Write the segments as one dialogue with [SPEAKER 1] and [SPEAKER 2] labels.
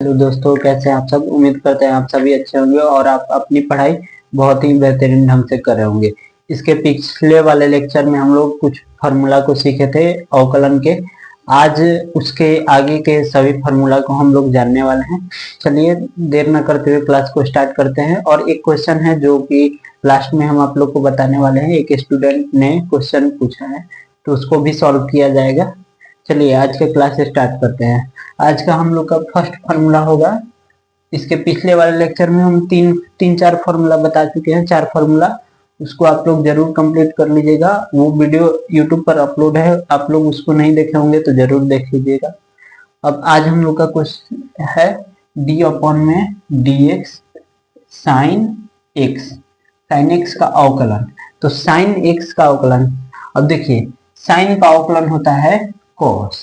[SPEAKER 1] Hello दोस्तों, कैसे हैं आप सब। उम्मीद करते हैं आप सभी अच्छे होंगे और आप अपनी पढ़ाई बहुत ही बेहतरीन ढंग से कर रहे होंगे। इसके पिछले वाले लेक्चर में हम लोग कुछ फार्मूला को सीखे थे अवकलन के। आज उसके आगे के सभी फार्मूला को हम लोग जानने वाले हैं। चलिए देर न करते हुए क्लास को स्टार्ट करते हैं। और एक क्वेश्चन है जो कि लास्ट में हम आप लोग को बताने वाले हैं। एक स्टूडेंट ने क्वेश्चन पूछा है तो उसको भी सॉल्व किया जाएगा। चलिए आज के क्लास स्टार्ट करते हैं। आज का हम लोग का फर्स्ट फार्मूला होगा। इसके पिछले वाले लेक्चर में हम तीन चार फार्मूला बता चुके हैं, 4 फार्मूला। उसको आप लोग जरूर कंप्लीट कर लीजिएगा। वो वीडियो यूट्यूब पर अपलोड है, आप लोग उसको नहीं देखे होंगे तो जरूर देख लीजिएगा। अब आज हम लोग का क्वेश्चन है डी अपॉन में d x sine x, sine x का अवकलन। तो साइन एक्स का अवकलन, अब देखिए साइन का अवकलन होता है कॉस,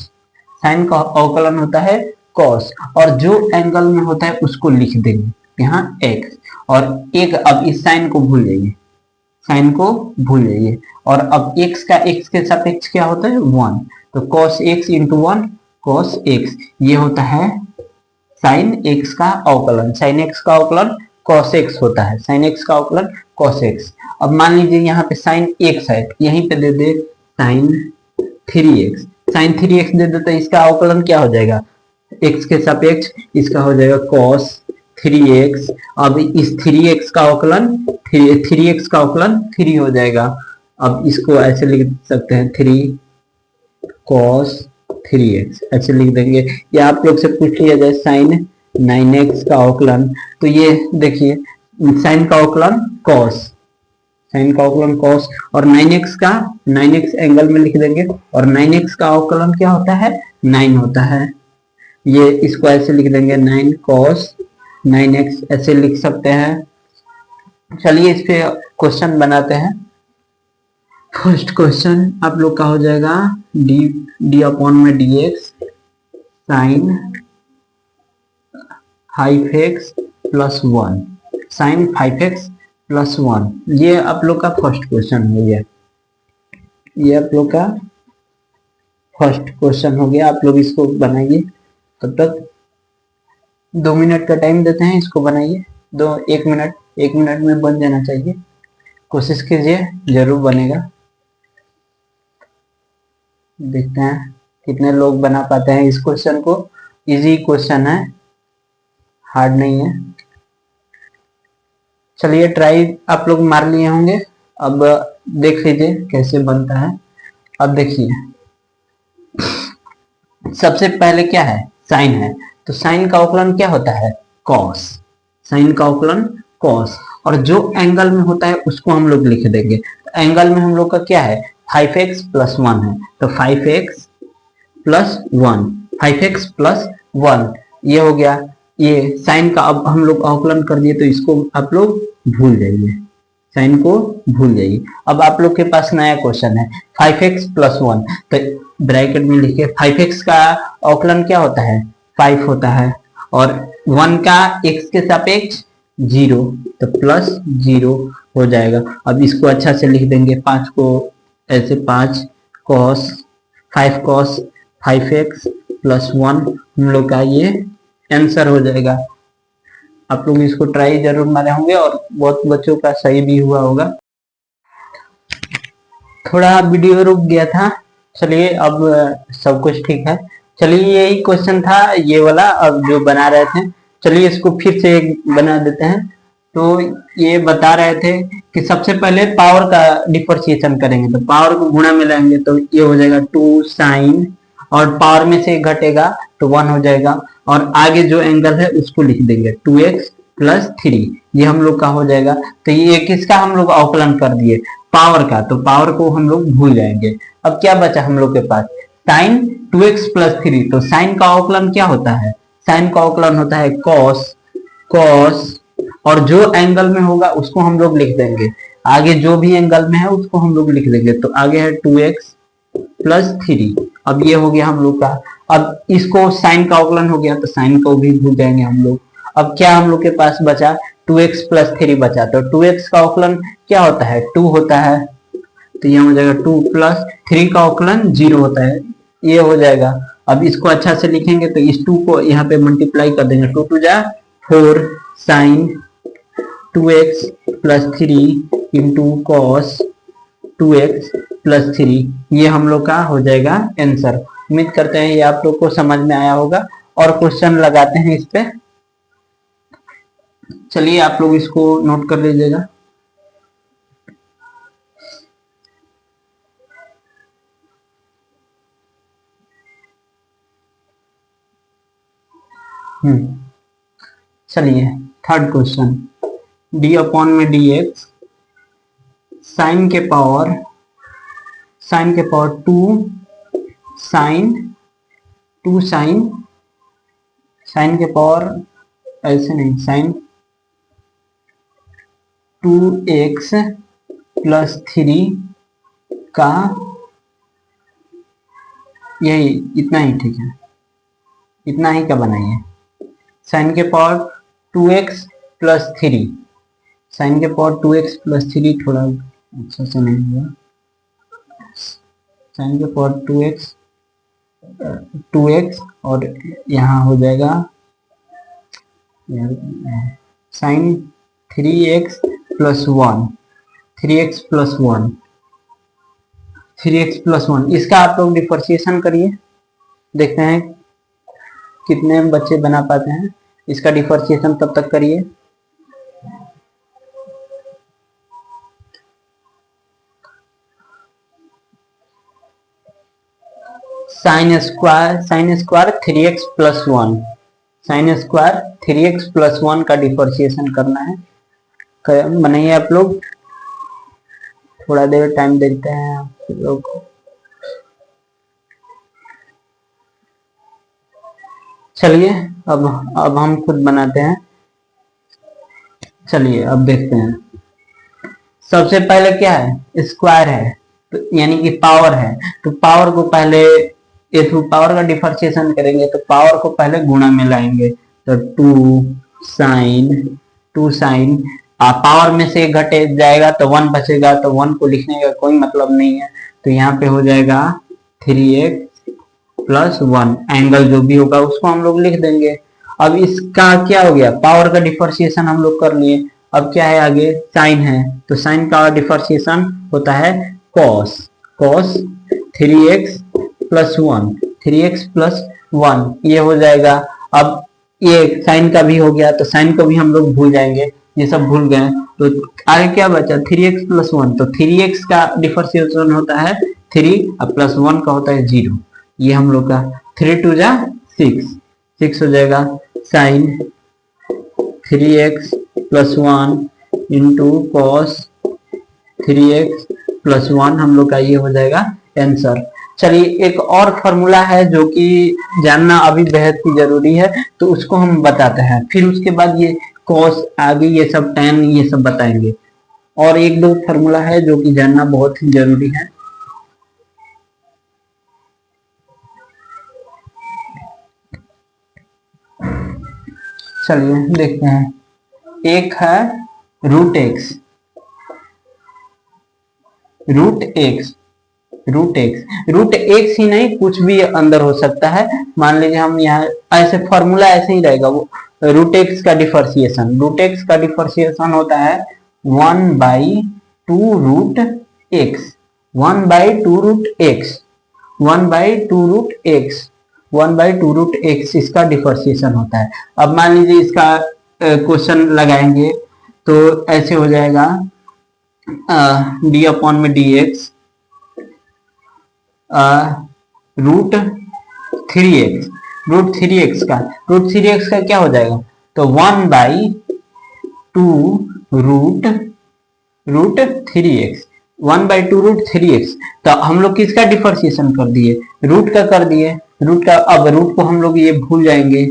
[SPEAKER 1] साइन का अवकलन होता है कॉस, और जो एंगल में होता है उसको लिख देंगे यहाँ एक्स और एक। अब इस साइन को भूल जाइए, साइन को भूल जाइए। और अब एक्स का एक्स के सापेक्ष क्या होता है 1, तो cos x into 1 cos x, ये होता है साइन एक्स का अवकलन। साइन एक्स का अवकलन कॉस एक्स होता है, साइन एक्स का अवकलन कॉस एक्स। अब मान लीजिए यहाँ पे साइन एक्स है, यहीं पे दे दे साइन 3x, साइन 3x दे देते, इसका अवकलन क्या हो जाएगा x के सापेक्ष, इसका हो जाएगा cos 3x। अब इस 3x का अवकलन 3x का अवकलन 3 हो जाएगा। अब इसको ऐसे लिख सकते हैं 3 cos 3x, ऐसे लिख देंगे। या आप लोग से पूछ लिया जाए साइन 9x का अवकलन, तो ये देखिए साइन का अवकलन cos, साइन का अवकलन cos, और 9x का 9x एंगल में लिख देंगे। और 9x का अवकलन क्या होता है 9 होता है, ये इसको ऐसे लिख देंगे 9 cos 9x, ऐसे लिख सकते हैं। चलिए इस पे क्वेश्चन बनाते हैं। फर्स्ट क्वेश्चन आप लोग का हो जाएगा डी अपॉन में d x sine 5x plus 1, sine 5x plus 1, ये आप लोग का फर्स्ट क्वेश्चन हो गया। ये आप लोग का फर्स्ट क्वेश्चन हो गया। आप लोग इसको बनाइए, तब तक 2 मिनट का टाइम देते हैं, इसको बनाइए। 1 मिनट में बन जाना चाहिए, कोशिश कीजिए, जरूर बनेगा। देखते हैं कितने लोग बना पाते हैं इस क्वेश्चन को। इजी क्वेश्चन है, हार्ड नहीं है। चलिए ट्राई आप लोग मार लिए होंगे, अब देख लीजिए कैसे बनता है। अब देखिए सबसे पहले क्या है साइन है, तो साइन का अवकलन क्या होता है कॉस, साइन का अवकलन कॉस, और जो एंगल में होता है उसको हम लोग लिख देंगे। तो एंगल में हम लोग का क्या है 5x प्लस 1 है, तो 5x प्लस 1, 5x प्लस 1 ये हो गया। ये साइन का अब हम लोग अवकलन कर दिए, तो इसको आप लोग भूल जाइए, साइन को भूल जाइए। अब आप लोग के पास नया क्वेश्चन है 5x प्लस 1, तो ब्रैकेट में लिखिए 5x का अवकलन क्या होता है 5 होता है, और 1 का x के सापेक्ष 0, तो प्लस 0 हो जाएगा। अब इसको अच्छा से लिख देंगे, 5 को ऐसे 5 cos 5 cos 5x प्लस 1 हम लोग का ये आंसर हो जाएगा। आप लोग इसको ट्राई जरूर मारे होंगे और बहुत बच्चों का सही भी हुआ होगा। थोड़ा वीडियो रुक गया था, चलिए अब सब कुछ ठीक है। चलिए यही क्वेश्चन था ये वाला, अब जो बना रहे थे, चलिए इसको फिर से बना देते हैं। तो ये बता रहे थे कि सबसे पहले पावर का डिफरेंशिएशन करेंगे, तो पावर को गुणा में लाएंगे, तो ये हो जाएगा 2 साइन, और पावर में से घटेगा तो 1 हो जाएगा, और आगे जो एंगल है उसको लिख देंगे 2x प्लस 3, ये हम लोग का हो जाएगा। तो ये किसका हम लोग अवकलन कर दिए पावर का, तो पावर को हम लोग भूल जाएंगे। अब क्या बचा हम लोग के पास साइन 2x प्लस 3, तो साइन का अवकलन क्या होता है, साइन का अवकलन होता है cos, और जो एंगल में होगा उसको हम लोग लिख देंगे, आगे जो भी एंगल में है उसको हम लोग लिख देंगे। तो आगे है 2x प्लस 3, अब ये हो गया हम लोग का। अब इसको साइन का अवकलन हो गया, तो साइन को भी भूल जाएंगे हम लोग। अब क्या हम लोग के पास बचा 2x प्लस 3 बचा, तो 2x का अवकलन क्या होता है 2 होता है, तो ये हो जाएगा 2 प्लस 3 का अवकलन 0 होता है, ये हो जाएगा। अब इसको अच्छा से लिखेंगे तो इस 2 को यहाँ पे मल्टीप्लाई कर देंगे, 2 टू जा 4 sine 2x plus 3 into cos 2x plus 3, ये हम लोग का हो जाएगा आंसर। उम्मीद करते हैं ये आप लोग को समझ में आया होगा। और क्वेश्चन लगाते हैं इस पे, चलिए आप लोग इसको नोट कर लीजिएगा। चलिए थर्ड क्वेश्चन, डी अपॉन में डी एक्स साइन के पावर 2 साइन के पावर ऐसे नहीं, साइन 2x प्लस 3 का, यही इतना ही ठीक है, इतना ही का बनाइए। साइन के पावर 2x प्लस 3, साइन के पावर 2x प्लस 3 थोड़ा अच्छा से नहीं हुआ, साइन के पावर 2x और यहाँ हो जाएगा sine 3x plus 1, 3x plus 1, 3x plus 1, इसका आप लोग डिफरेंशिएशन करिए, देखते हैं कितने बच्चे बना पाते हैं। इसका डिफरेंशिएशन तब तक करिए। Sign square 3x plus 1, sign square 3x plus 1 का डिफरेंशिएशन करना है। बनाइए आप लोग, थोड़ा देर टाइम देते हैं आप लोग। चलिए अब हम खुद बनाते हैं। चलिए अब देखते हैं। सबसे पहले क्या है, स्क्वायर है तो यानी कि पावर है, तो पावर को पहले ये थ्रू पावर का डिफरेंशिएशन करेंगे तो पावर को पहले गुणा में लाएंगे, तो 2 साइन पावर में से घटे जाएगा तो 1 बचेगा, तो 1 को लिखने का कोई मतलब नहीं है, तो यहाँ पे हो जाएगा 3x प्लस 1, एंगल जो भी होगा उसको हम लोग लिख देंगे। अब इसका क्या हो गया, पावर का डिफरेंशिएशन हम लोग कर लिए। अब क्या है आगे, साइन है तो साइन का डिफरेंशिएशन होता है cos 3x plus 1, 3x plus 1 ये हो जाएगा। अब ये साइन का भी हो गया तो साइन को भी हम लोग भूल जाएंगे, ये सब भूल गए, तो आगे क्या बचा 3x प्लस 1, तो 3x का डिफरेंशिएशन होता है 3 और प्लस 1 का होता है 0, ये हम लोग का 3 टू जा 6 हो जाएगा। Sine 3x plus 1 into cos 3x plus 1 हम लोग का ये हो जाएगा आंसर। चलिए एक और फॉर्मूला है जो कि जानना अभी बेहद ही जरूरी है, तो उसको हम बताते हैं, फिर उसके बाद ये कॉस आगे ये सब tan ये सब बताएंगे। और एक दो फॉर्मूला है जो कि जानना बहुत ही जरूरी है। चलिए देखते हैं। एक है रूट एक्स ही नहीं, कुछ भी अंदर हो सकता है। मान लीजिए हम यहाँ ऐसे फॉर्मूला ऐसे ही रहेगा, वो रूट एक्स का डिफरेंशिएशन होता है 1/2 रूट एक्स, 1/2 रूट एक्स इसका डिफरेंशिएशन होता है। अब मान लीजिए इसका क्वेश्चन लगाएंगे तो ऐसे हो जाएगा डी अपॉन में डी एक्स रूट 3x का क्या हो जाएगा, तो 1/2 रूट 3x, 1/2 रूट 3x। तो हम लोग किसका डिफरेंशिएशन कर दिए, रूट का कर दिए, रूट का। अब रूट को हम लोग ये भूल जाएंगे,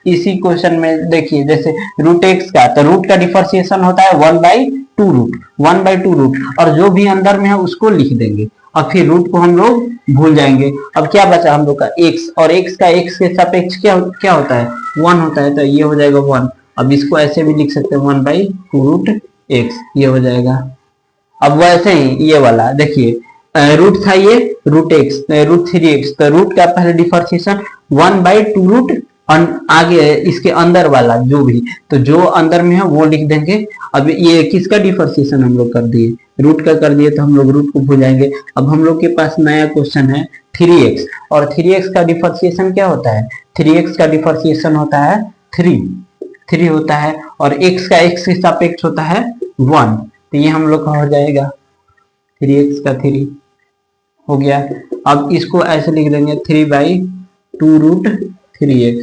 [SPEAKER 1] इसी क्वेश्चन में देखिए, जैसे रूट एक्स का, तो रूट का डिफरेंशिएशन होता है 1/2 रूट, और जो भी अंदर में है उसको लिख देंगे, और फिर रूट को हम लोग भूल जाएंगे। अब क्या बचा हम लोग का x, और x के सापेक्ष क्या होता है 1 होता है, तो ये हो जाएगा 1। अब इसको ऐसे भी लिख सकते हैं 1/2 रूट x, ये हो जाएगा। अब वैसे ही ये वाला देखिए, रूट था ये रूट एक्स रूट 3x, तो रूट का पहले डिफरेंशिएशन 1/2 आगे इसके अंदर वाला जो भी, तो जो अंदर में है वो लिख देंगे। अब ये किसका डिफरेंशिएशन हम लोग कर दिए, रूट का कर दिए, तो हम लोग रूट को भूल जाएंगे। अब हम लोग के पास नया क्वेश्चन है 3x, और 3x का डिफरेंशिएशन क्या होता है, 3x का डिफरेंशिएशन होता है 3 होता है, और x का x के सापेक्ष होता है 1, तो ये हम लोग का हो जाएगा 3x का 3 हो गया। अब इसको ऐसे लिख देंगे 3/2√3x,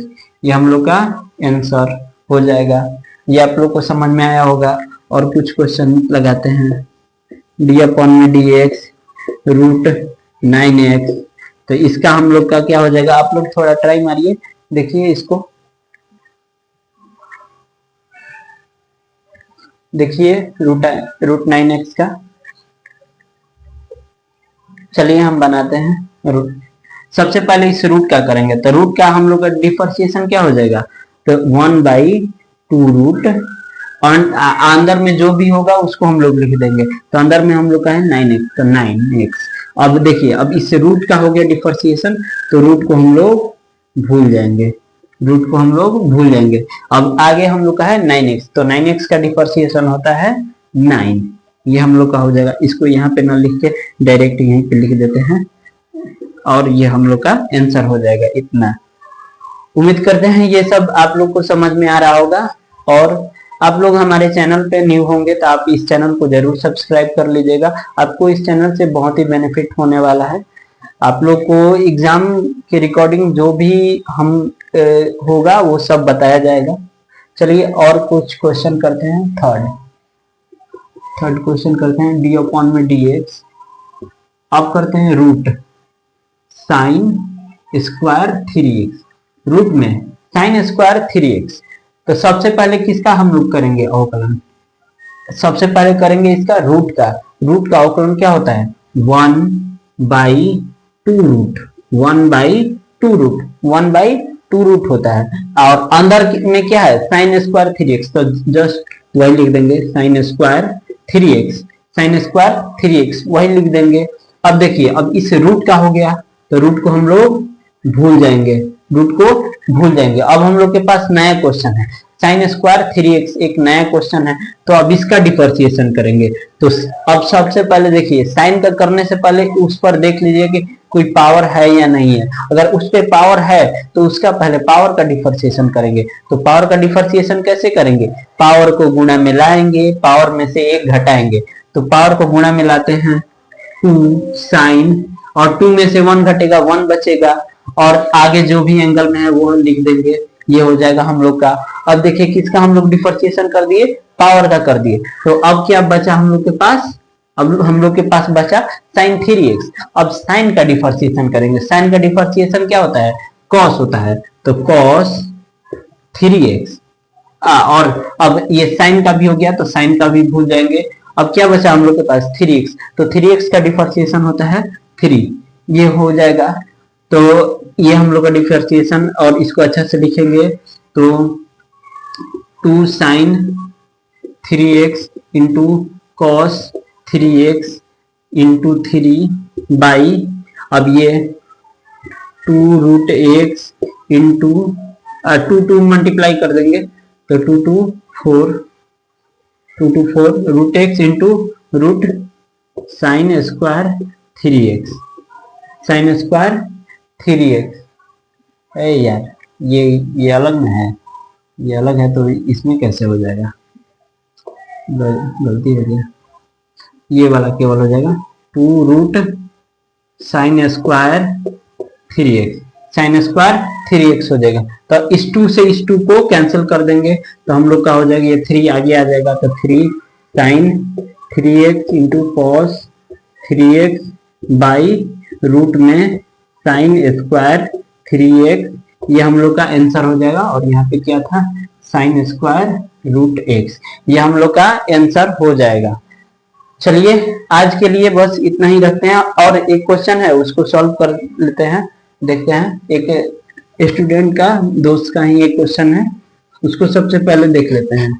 [SPEAKER 1] ये हम लोग का आंसर हो जाएगा। ये आप लोग को समझ में आया होगा। और कुछ क्वेश्चन लगाते हैं, d/dx √9x, तो इसका हम लोग का क्या हो जाएगा, आप लोग थोड़ा ट्राई मारिए, देखिए इसको, देखिए √9x का। चलिए हम बनाते हैं रूट। सबसे पहले इस रूट का करेंगे, तो रूट का हम लोग का डिफरेंशिएशन क्या हो जाएगा, तो 1/2 अंदर में जो भी होगा उसको हम लोग लिख देंगे, तो अंदर में हम लोग का है 9x, तो 9x। अब देखिए, अब इस रूट का हो गया डिफरेंशिएशन, तो रूट को हम लोग भूल जाएंगे, रूट को हम लोग भूल जाएंगे। अब आगे हम लोग का है 9x, तो 9x का डिफरेंशिएशन होता है 9, ये हम लोग का हो जाएगा। इसको यहाँ पे ना लिख के डायरेक्ट यहीं पे लिख देते हैं, और ये हम लोग का आंसर हो जाएगा इतना। उम्मीद करते हैं ये सब आप लोग को समझ में आ रहा होगा। और आप लोग हमारे चैनल पे न्यू होंगे तो आप इस चैनल को जरूर सब्सक्राइब कर लीजिएगा, आपको इस चैनल से बहुत ही बेनिफिट होने वाला है। आप लोग को एग्जाम के रिकॉर्डिंग जो भी हम होगा वो सब बताया जाएगा। चलिए और कुछ क्वेश्चन करते हैं। थर्ड क्वेश्चन करते हैं, d/dx। अब करते हैं root sine square 3x, root में साइन स्क्वायर 3x। तो सबसे पहले किसका हम लोग करेंगे अवकलन, सबसे पहले करेंगे इसका रूट का। रूट का अवकलन क्या होता है, 1/2 होता है, और अंदर में क्या है साइन स्क्वायर 3x, तो जस्ट वही लिख देंगे sign square 3x, sine square 3x वही लिख देंगे। अब देखिए, अब इस रूट का हो गया, तो रूट को हम लोग भूल जाएंगे, रूट को भूल जाएंगे। अब हम लोग के पास नया क्वेश्चन है साइन स्क्वायर 3x, एक नया क्वेश्चन है, तो अब इसका डिफरेंशिएशन करेंगे। तो अब सबसे पहले देखिए, साइन का करने से पहले उस पर देख लीजिए कि कोई पावर है या नहीं है। अगर उस पे पावर है तो उसका पहले पावर का डिफरेंशिएशन करेंगे। तो पावर का डिफरेंशिएशन कैसे करेंगे, पावर को गुणा में लाएंगे, पावर में से 1 घटाएंगे। तो पावर को गुणा में लाते हैं 2 साइन, और 2 में से 1 घटेगा 1 बचेगा, और आगे जो भी एंगल में है वो हम लिख देंगे, ये हो जाएगा हम लोग का। अब देखिए किसका हम लोग डिफरेंशिएशन कर दिए, पावर का कर दिए। तो अब क्या बचा हम लोग के पास, अब हम लोग के पास बचा साइन 3x। अब साइन का डिफरेंशिएशन करेंगे। साइन का डिफरेंशिएशन क्या होता है, कॉस होता है, तो कॉस 3x। और अब ये साइन का भी हो गया, तो साइन का भी भूल जाएंगे। अब क्या बचा हम लोग के पास 3x, तो 3x का डिफरेंशिएशन होता है 3, ये हो जाएगा। तो ये हम लोग का डिफरेंशिएशन, और इसको अच्छा से लिखेंगे तो 2 sine 3x into cos 3x into 3 by, अब ये 2√x इंटू 2 मल्टीप्लाई कर देंगे, तो 2 to 4 root x into root sine square 3x, sine square 3x। अरे यार ये अलग में है, ये अलग है, तो इसमें कैसे हो जाएगा, गलती हो गया। ये वाला केवल हो जाएगा 2 root sine square 3x, sine square 3x हो जाएगा। तो इस 2 से इस 2 को कैंसिल कर देंगे, तो हम लोग का हो जाएगा ये 3 आगे आ जाएगा, तो 3 sine 3x into cos 3x by root में साइन स्क्वायर 3x, ये हम लोग का आंसर हो जाएगा। और यहाँ पे क्या था, साइन स्क्वायर रूट x, ये हम लोग का आंसर हो जाएगा। चलिए आज के लिए बस इतना ही रखते हैं, और एक क्वेश्चन है उसको सॉल्व कर लेते हैं, देखते हैं। एक स्टूडेंट का, दोस्त का ही एक क्वेश्चन है, उसको सबसे पहले देख लेते हैं।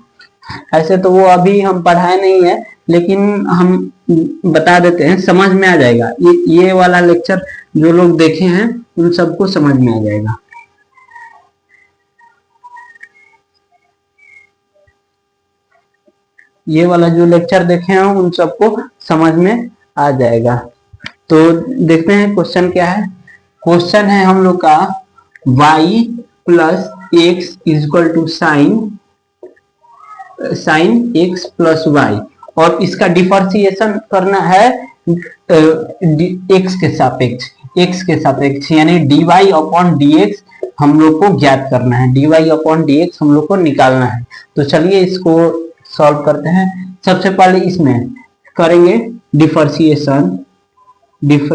[SPEAKER 1] ऐसे तो वो अभी हम पढ़ाए नहीं है, लेकिन हम बता देते हैं, समझ में आ जाएगा। ये वाला लेक्चर जो लोग देखे हैं उन सबको समझ में आ जाएगा। ये वाला जो लेक्चर देखे हैं उन सबको समझ में आ जाएगा। तो देखते हैं क्वेश्चन क्या है। क्वेश्चन है हम लोग का y plus x equal to sine x plus y, और इसका डिफरेंशिएशन करना है एक्स के सापेक्ष यानी dy अपॉन dx हम लोग को ज्ञात करना है, dy अपॉन dx हम लोग को निकालना है। तो चलिए इसको सॉल्व करते हैं। सबसे पहले इसमें करेंगे differentiation with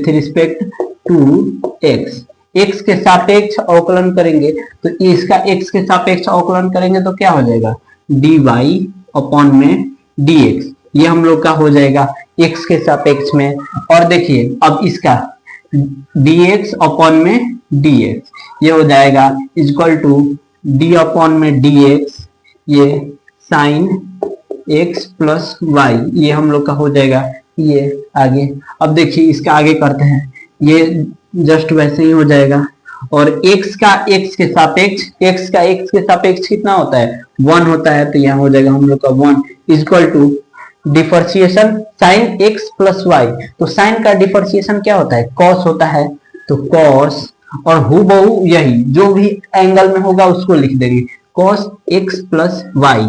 [SPEAKER 1] respect to x. X के सापेक्ष अवकलन करेंगे, तो इसका एक्स के सापेक्ष अवकलन करेंगे तो क्या हो जाएगा, dy अपॉन में dx, ये हम लोग का हो जाएगा x के सापेक्ष में। और देखिए अब इसका dx अपॉन में dx, ये हो जाएगा इक्वल टू d अपॉन में dx, ये साइन x प्लस वाई, ये हम लोग का हो जाएगा। ये आगे अब देखिए इसका आगे करते हैं, ये जस्ट वैसे ही हो जाएगा। और x का x के सापेक्ष कितना होता है, 1 होता है, तो यहाँ हो जाएगा हम लोग का 1 equal to differentiation sine x plus y. तो साइन का डिफरेंशिएशन क्या होता है, कॉस होता है, तो कॉस, और हूबहू यही जो भी एंगल में होगा उसको लिख देंगे cos x प्लस वाई,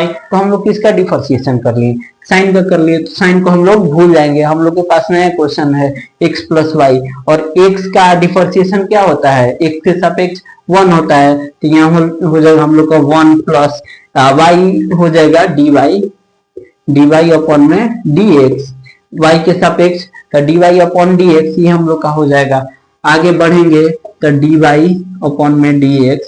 [SPEAKER 1] तो हम लोग किसका डिफरेंशिएशन कर लिए, साइन का कर लिए, तो साइन को हम लोग भूल जाएंगे। हम लोग के पास नया क्वेश्चन है x प्लस वाई, और x का डिफरेंशिएशन क्या होता है, x के सापेक्ष 1 होता है, तो यहाँ हो जाएगा हम लोग का 1 प्लस वाई हो जाएगा dy अपॉन में dx, y के सापेक्ष तो dy अपॉन dx, ये हम लोग का हो जाएगा। आगे बढ़ेंगे तो dy अपॉन में dx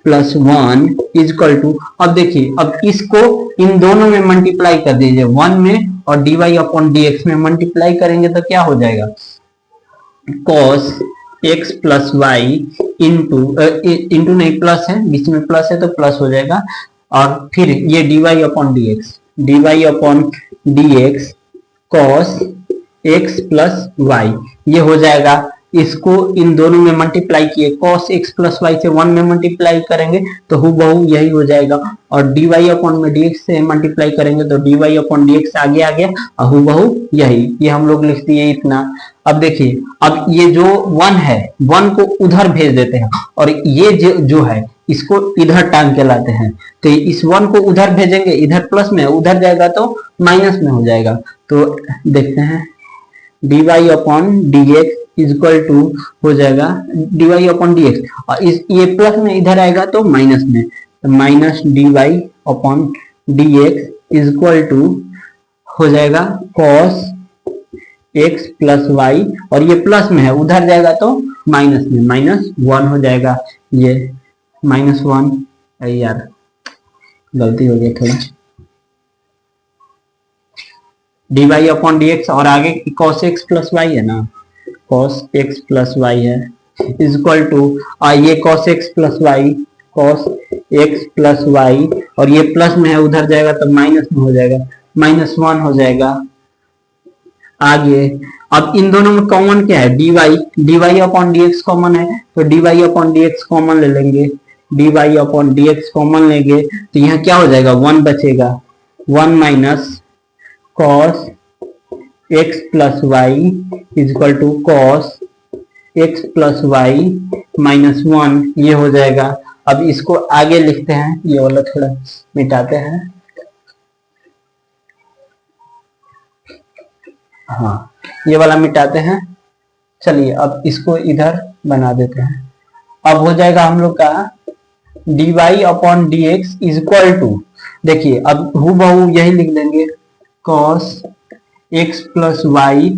[SPEAKER 1] प्लस 1 इजक्वल टू, अब देखिए अब इसको इन दोनों में मल्टीप्लाई कर दीजिए, 1 में और dy अपॉन dx में मल्टीप्लाई करेंगे तो क्या हो जाएगा, cos x plus y into नहीं प्लस है, बीच में प्लस है तो प्लस हो जाएगा। और फिर ये dy upon dx cos x plus y, ये हो जाएगा। इसको इन दोनों में मल्टीप्लाई किए, cos x प्लस वाई से 1 में मल्टीप्लाई करेंगे तो हूबहू यही हो जाएगा, और dy अपॉन में dx से मल्टीप्लाई करेंगे तो dy अपॉन dx आगे आ गया और हूबहू यही, ये हम लोग लिख दिए इतना। अब देखिए अब ये जो 1 है 1 को उधर भेज देते हैं, और ये जो है इसको इधर टांग के लाते हैं, तो इस 1 को उधर भेजेंगे, इधर प्लस में, उधर जाएगा तो माइनस में हो जाएगा। तो देखते हैं dy upon dx equal to हो जाएगा dy अपॉन dx, और ये प्लस में इधर आएगा तो माइनस में, तो minus dy upon dx equal to हो जाएगा cos x प्लस वाई, और ये प्लस में है उधर जाएगा तो माइनस में, -1 हो जाएगा, ये -1, यार गलती हो गई थोड़ी, dy अपॉन dx और आगे cos x प्लस वाई है ना, cos x प्लस वाई है इक्वल टू ये cos x प्लस वाई, और ये प्लस में है उधर जाएगा तो माइनस में हो जाएगा, -1 हो जाएगा। आगे अब इन दोनों में कॉमन क्या है, dy अपॉन dx कॉमन है, तो dy अपॉन dx कॉमन ले लेंगे, dy अपॉन dx कॉमन लेंगे तो यहाँ क्या हो जाएगा, 1 बचेगा, 1 minus cos x plus y equal to cos x plus y -1, ये हो जाएगा। अब इसको आगे लिखते हैं, ये वाला थोड़ा मिटाते हैं, हाँ ये वाला मिटाते हैं। चलिए अब इसको इधर बना देते हैं। अब हो जाएगा हम लोग का dy upon dx equal to, देखिए अब हूबहू यही लिख देंगे cos x प्लस वाई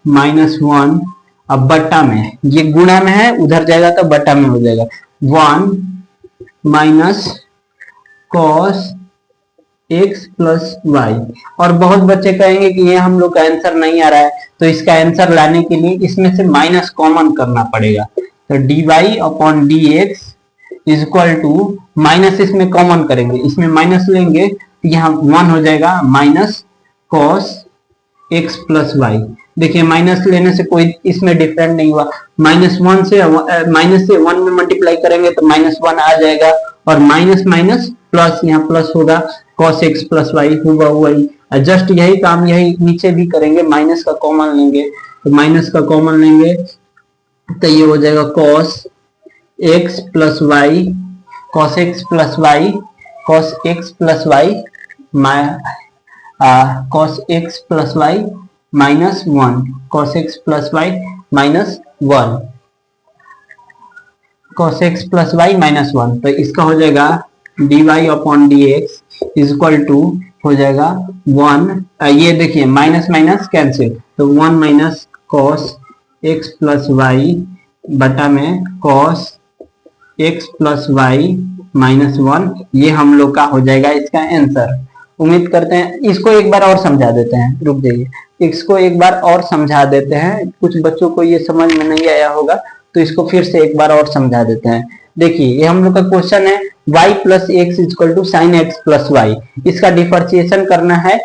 [SPEAKER 1] -1, अब बट्टा में, ये गुणा में है उधर जाएगा तो बट्टा में हो जाएगा, 1 minus cos x plus y. और बहुत बच्चे कहेंगे कि ये हम लोग का आंसर नहीं आ रहा है, तो इसका आंसर लाने के लिए इसमें से माइनस कॉमन करना पड़ेगा, तो dy upon dx is equal to minus, इसमें कॉमन करेंगे, इसमें माइनस लेंगे तो यहाँ 1 हो जाएगा minus cos x plus y. देखिए माइनस लेने से कोई इसमें डिफरेंट नहीं हुआ, माइनस से 1 में मल्टीप्लाई करेंगे तो -1 आ जाएगा, और माइनस माइनस प्लस, यहाँ प्लस होगा, cos x प्लस वाई हुआ वही। जस्ट यही काम यही नीचे भी करेंगे, माइनस का कॉमन लेंगे, तो माइनस का कॉमन लेंगे तो ये हो जाएगा cos x plus y, cos x plus y, cos x plus y, cos x plus y minus 1, cos x plus y minus 1, cos x plus y minus 1। तो इसका हो जाएगा dy upon dx is equal to हो जाएगा 1, ये देखिए minus minus cancel, तो 1 minus cos x plus y बटा में cos x plus y minus 1, ये हम लोग का हो जाएगा इसका आंसर। उम्मीद करते हैं, इसको एक बार और समझा देते हैं, रुक जाइए, इसको एक बार और समझा देते हैं, कुछ बच्चों को ये समझ में नहीं आया होगा तो इसको फिर से एक बार और समझा देते हैं। देखिए ये हम लोग का क्वेश्चन है y plus x equal to sine x plus y, इसका डिफरेंशिएशन करना है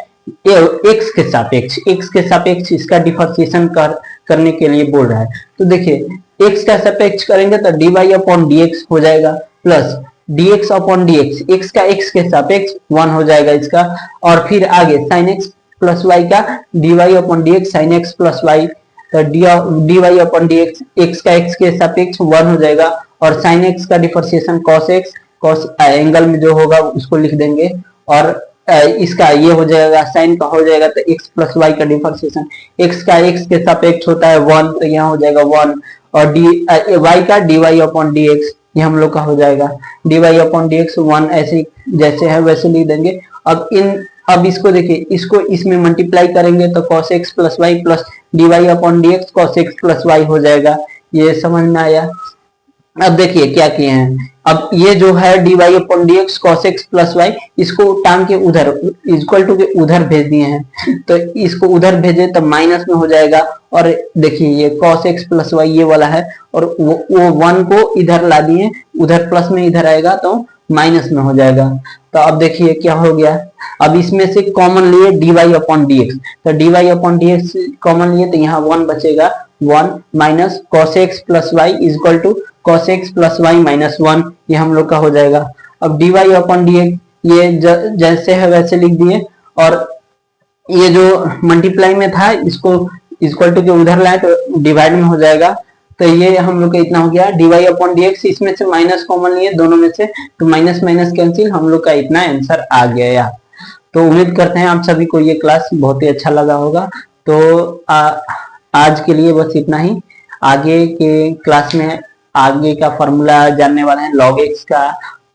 [SPEAKER 1] x के सापेक्ष इसका डिफरेंशिएशन करने के लिए बोल रहा है। तो देखिए x का सापेक्ष करेंगे तो dy अपॉन dx हो जाएगा, plus dx upon dx, x का x के सापेक्ष 1 हो जाएगा इसका, और फिर आगे sin x प्लस वाई का dy upon dx sin x plus y, तो dy अपॉन dx x का x के सापेक्ष 1 हो जाएगा, और sin x का differentiation cos x, cos angle में जो होगा उसको लिख देंगे, और इसका ये हो जाएगा साइन का हो जाएगा, तो x प्लस वाई का डिफरेंशिएशन x का x के सापेक्ष होता है 1, तो यहाँ हो जाएगा 1, और y का dy अपॉन dx ये हम लोग का हो जाएगा dy अपॉन dx 1, ऐसे जैसे है वैसे लिख देंगे। अब इसको देखिए, इसको इसमें मल्टीप्लाई करेंगे तो cos x plus y plus dy upon dx cos x plus y हो जाएगा, ये समझ में आया। अब देखिए क्या किए हैं, अब ये जो है dy upon dx cos x plus y, इसको टांग के उधर इक्वल टू के उधर भेज दिए हैं, तो इसको उधर भेजे तो माइनस में हो जाएगा, और देखिए ये cos x प्लस वाई ये वाला है, और वो 1 को इधर ला दिए, उधर प्लस में इधर आएगा तो माइनस में हो जाएगा। तो अब देखिए क्या हो गया, अब इसमें से कॉमन लिए dy अपॉन dx, तो dy अपॉन dx कॉमन लिए तो यहाँ 1 बचेगा, 1 minus cos x plus y is equal to cos x plus y minus 1, ये हम लोग का हो जाएगा। अब dy अपॉन dx ये जैसे है वैसे लिख दिए, और ये जो मल्टीप्लाई में था इसको इक्वल टू के उधर लाए तो डिवाइड में हो जाएगा, तो ये हम लोग का इतना हो गया dy अपॉन dx, इसमें से माइनस कॉमन लिए दोनों में से, तो माइनस माइनस कैंसिल, हम लोग का इतना आंसर आ गया। तो उम्मीद करते हैं आप सभी को ये क्लास बहुत ही अच्छा लगा होगा। तो आज के लिए बस इतना ही, आगे के क्लास में आगे का फॉर्मूला जानने वाले हैं, log x का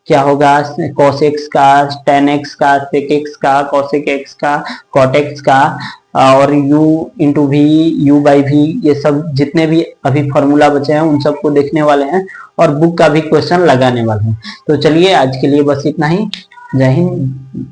[SPEAKER 1] क्या होगा, cos x का, tan x का, sec x का, cosec x का, cot x का, और u into v, u by v, ये सब जितने भी अभी फॉर्मूला बचे हैं उन सबको देखने वाले हैं, और बुक का भी क्वेश्चन लगाने वाले हैं। तो चलिए आज के लिए बस इतना ही, जय हिंद।